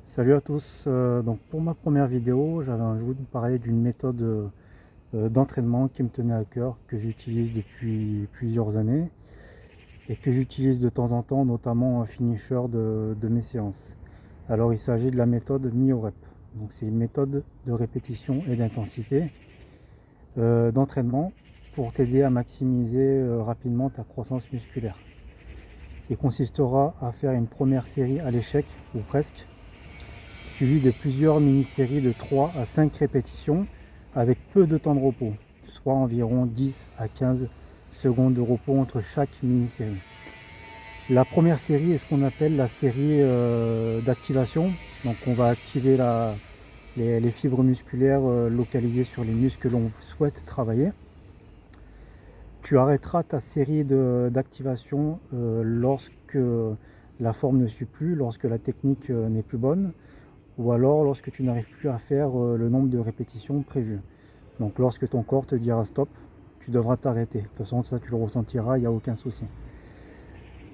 Salut à tous, donc pour ma première vidéo, j'avais envie de vous parler d'une méthode d'entraînement qui me tenait à cœur, que j'utilise depuis plusieurs années et que j'utilise de temps en temps, notamment en finisher de mes séances. Alors il s'agit de la méthode MyoRep. Donc c'est une méthode de répétition et d'intensité d'entraînement pour t'aider à maximiser rapidement ta croissance musculaire. Il consistera à faire une première série à l'échec, ou presque, suivi de plusieurs mini-séries de 3 à 5 répétitions avec peu de temps de repos, soit environ 10 à 15 secondes de repos entre chaque mini-série. La première série est ce qu'on appelle la série d'activation. Donc on va activer les fibres musculaires localisées sur les muscles que l'on souhaite travailler. Tu arrêteras ta série d'activation lorsque la forme ne suit plus, lorsque la technique n'est plus bonne, ou alors lorsque tu n'arrives plus à faire le nombre de répétitions prévues. Donc lorsque ton corps te dira stop, tu devras t'arrêter. De toute façon, ça tu le ressentiras, il n'y a aucun souci.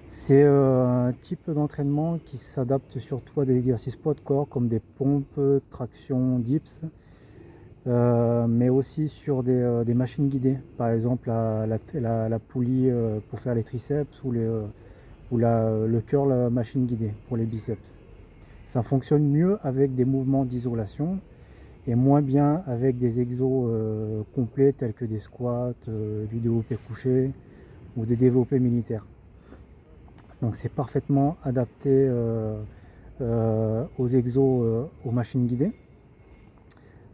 C'est un type d'entraînement qui s'adapte surtout à des exercices poids de corps comme des pompes, tractions, dips, mais aussi sur des machines guidées. Par exemple la poulie pour faire les triceps ou le curl machine guidée pour les biceps. Ça fonctionne mieux avec des mouvements d'isolation et moins bien avec des exos complets tels que des squats, du développé couché ou des développés militaires. Donc c'est parfaitement adapté aux exos, aux machines guidées.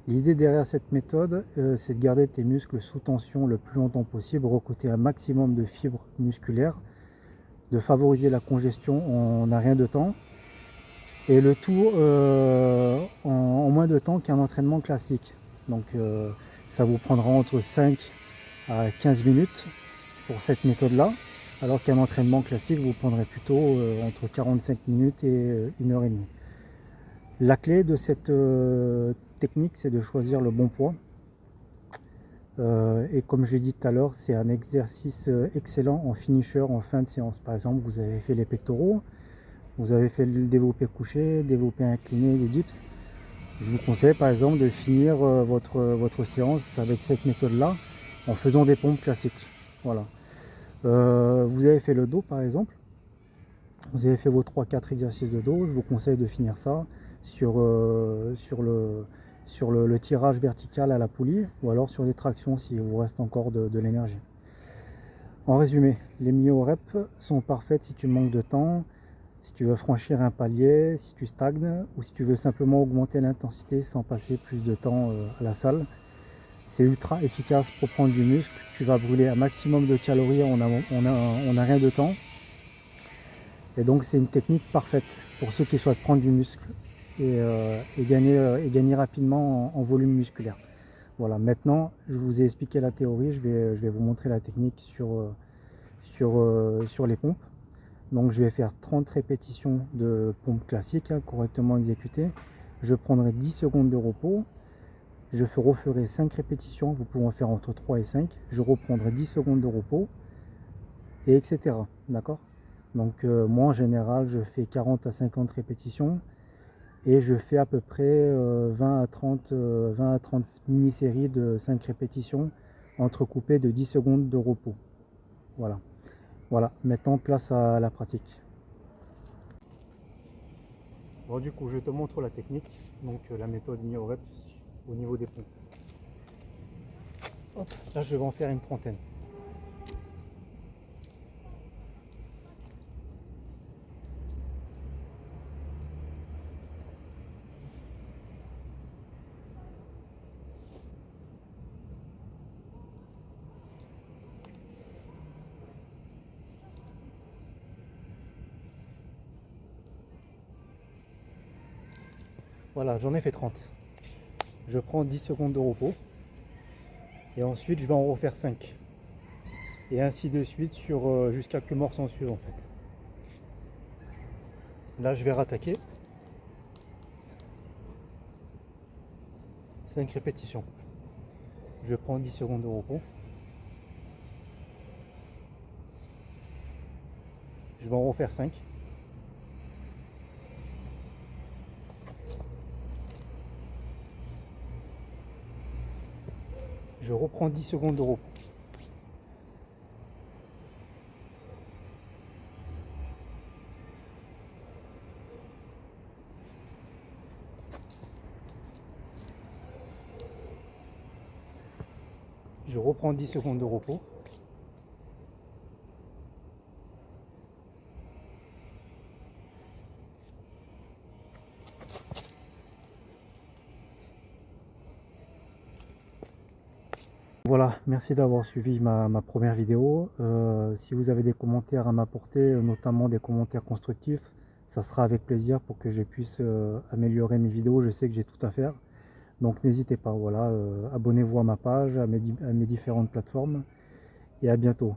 L'idée derrière cette méthode, c'est de garder tes muscles sous tension le plus longtemps possible, recruter un maximum de fibres musculaires, de favoriser la congestion en un rien de temps, et le tout en moins de temps qu'un entraînement classique. Donc ça vous prendra entre 5 à 15 minutes pour cette méthode là, alors qu'un entraînement classique vous prendrait plutôt entre 45 minutes et 1 heure et demie. La clé de cette technique, c'est de choisir le bon poids. Et comme je l'ai dit tout à l'heure, c'est un exercice excellent en finisher en fin de séance. Par exemple, vous avez fait les pectoraux, vous avez fait le développé couché, développé incliné, les dips. Je vous conseille par exemple de finir votre séance avec cette méthode-là en faisant des pompes classiques. Voilà. Vous avez fait le dos par exemple, vous avez fait vos 3-4 exercices de dos, je vous conseille de finir ça sur le tirage vertical à la poulie ou alors sur des tractions s'il vous reste encore de l'énergie. En résumé, les myo-reps sont parfaites si tu manques de temps, si tu veux franchir un palier, si tu stagnes ou si tu veux simplement augmenter l'intensité sans passer plus de temps à la salle. C'est ultra efficace pour prendre du muscle, tu vas brûler un maximum de calories en un rien de temps. Et donc c'est une technique parfaite pour ceux qui souhaitent prendre du muscle et gagner rapidement en volume musculaire. Voilà, maintenant je vous ai expliqué la théorie, je vais vous montrer la technique sur les pompes. Donc je vais faire 30 répétitions de pompe classique, correctement exécutées. Je prendrai 10 secondes de repos. Je referai 5 répétitions, vous pouvez en faire entre 3 et 5. Je reprendrai 10 secondes de repos, et etc. D'accord? Donc moi en général, je fais 40 à 50 répétitions et je fais à peu près 20 à 30 mini-séries de 5 répétitions entrecoupées de 10 secondes de repos. Voilà. Voilà, maintenant place à la pratique. Bon, du coup, je te montre la technique, donc la méthode MyoRep au niveau des pompes. Hop, là, je vais en faire une trentaine. Voilà, j'en ai fait 30. Je prends 10 secondes de repos et ensuite je vais en refaire 5. Et ainsi de suite jusqu'à que mort s'en suive en fait. Là, je vais rattaquer. 5 répétitions. Je prends 10 secondes de repos. Je vais en refaire 5. Je reprends 10 secondes de repos. Je reprends 10 secondes de repos. Voilà, merci d'avoir suivi ma première vidéo. Si vous avez des commentaires à m'apporter, notamment des commentaires constructifs, ça sera avec plaisir pour que je puisse améliorer mes vidéos. Je sais que j'ai tout à faire. Donc n'hésitez pas, voilà, abonnez-vous à ma page, à mes différentes plateformes et à bientôt.